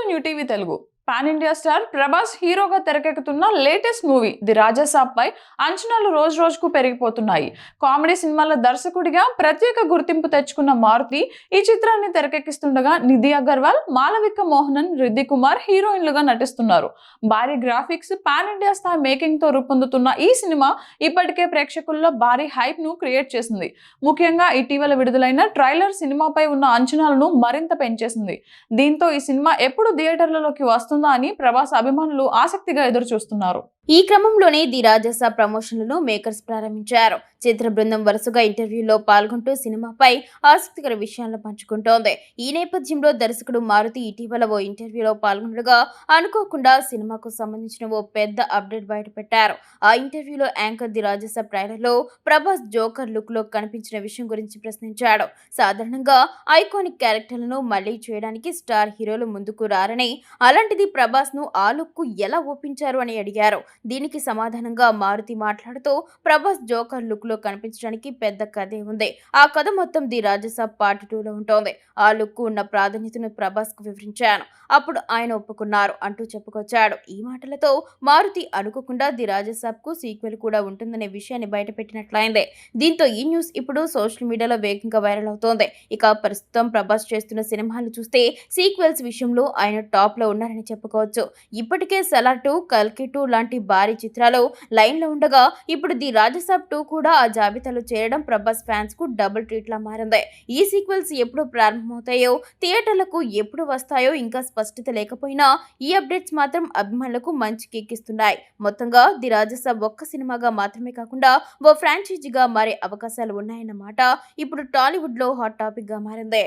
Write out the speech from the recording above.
New TV Telugu. Pan India star Prabhas హీరోగా తెరకెక్కుతున్న latest movie the Raja Saab పై అంచనాలు రోజు రోజుకు పెరిగిపోతున్నాయి. కామెడీ సినిమాల దర్శకుడిగా ప్రత్యేక గుర్తింపు తెచ్చుకున్న మారుతి ఈ చిత్రాన్ని తెరకెక్కిస్తుండగా నిధి అగర్వాల్, మాలవిక మోహనన్, రిద్ది కుమార్ హీరోయిన్లుగా నటిస్తున్నారు. భారీ గ్రాఫిక్స్, పాన్ ఇండియా స్థాయి మేకింగ్ తో రూపొందుతున్న ఈ సినిమా ఇప్పటికే ప్రేక్షకుల్లో భారీ హైప్ ను క్రియేట్ చేసింది. ముఖ్యంగా ఇటీవల విడుదలైన ట్రైలర్ సినిమాపై ఉన్న అంచనాలను మరింత పెంచేసింది. దీంతో ఈ సినిమా ఎప్పుడు థియేటర్లలోకి వస్తుందా అని ప్రభాస్ అభిమానులు ఆసక్తిగా ఎదురు చూస్తున్నారు. ఈ క్రమంలోనే ది రాజాసాబ్ ప్రమోషన్లను మేకర్స్ ప్రారంభించారు. చిత్ర బృందం వరుసగా ఇంటర్వ్యూల్లో పాల్గొంటూ సినిమాపై ఆసక్తికర విషయాలను పంచుకుంటోంది. ఈ నేపథ్యంలో దర్శకుడు మారుతి ఇటీవల ఓ ఇంటర్వ్యూలో పాల్గొనగా అనుకోకుండా సినిమాకు సంబంధించిన ఓ పెద్ద అప్డేట్ బయటపెట్టారు. ఆ ఇంటర్వ్యూలో యాంకర్ ది రాజాసాబ్ ట్రైలర్లో ప్రభాస్ జోకర్ లుక్ లో కనిపించిన విషయం గురించి ప్రశ్నించాడు. సాధారణంగా ఐకానిక్ క్యారెక్టర్లను మళ్లీ చేయడానికి స్టార్ హీరోలు ముందుకు రారని, అలాంటిది ప్రభాస్ ను ఆ లుక్ కు ఎలా ఒప్పించారు అని అడిగారు. దీనికి సమాధానంగా మారుతి మాట్లాడుతూ ప్రభాస్ జోకర్ లుక్ లో కనిపించడానికి పెద్ద కథే ఉంది. ఆ కథ మొత్తం ది రాజాసాబ్ పార్ట్ 2 లో ఉంటోంది. ఆ లుక్ కు ఉన్న ప్రాధాన్యతను ప్రభాస్ కు వివరించాను. అప్పుడు ఆయన ఒప్పుకున్నారు అంటూ చెప్పుకొచ్చాడు. ఈ మాటలతో మారుతి అనుకోకుండా ది రాజాసాబ్ కు సీక్వెల్ కూడా ఉంటుందనే విషయాన్ని బయటపెట్టినట్లయింది. దీంతో ఈ న్యూస్ ఇప్పుడు సోషల్ మీడియాలో వేగంగా వైరల్ అవుతోంది. ఇక ప్రస్తుతం ప్రభాస్ చేస్తున్న సినిమాలు చూస్తే సీక్వెల్స్ విషయంలో ఆయన టాప్ లో ఉన్నారని చెప్పుకోవచ్చు. ఇప్పటికే సలార్ 2, కల్కి 2 లాంటి భారీ చిత్రాలు లైన్ లో ఉండగా ఇప్పుడు ది రాజాసాబ్ 2 కూడా ఆ జాబితాలో చేరడం ప్రభాస్ ఫ్యాన్స్ కు డబుల్ ట్రీట్ లా మారింది. ఈ సీక్వెల్స్ ఎప్పుడు ప్రారంభమవుతాయో, థియేటర్లకు ఎప్పుడు వస్తాయో ఇంకా స్పష్టత లేకపోయినా ఈ అప్డేట్స్ మాత్రం అభిమానులకు మంచి కిక్కిస్తున్నాయి. మొత్తంగా ది రాజాసాబ్ ఒక్క సినిమాగా మాత్రమే కాకుండా ఓ ఫ్రాంచైజీగా మారే అవకాశాలు ఉన్నాయన్నమాట ఇప్పుడు టాలీవుడ్ లో హాట్ టాపిక్ గా మారింది.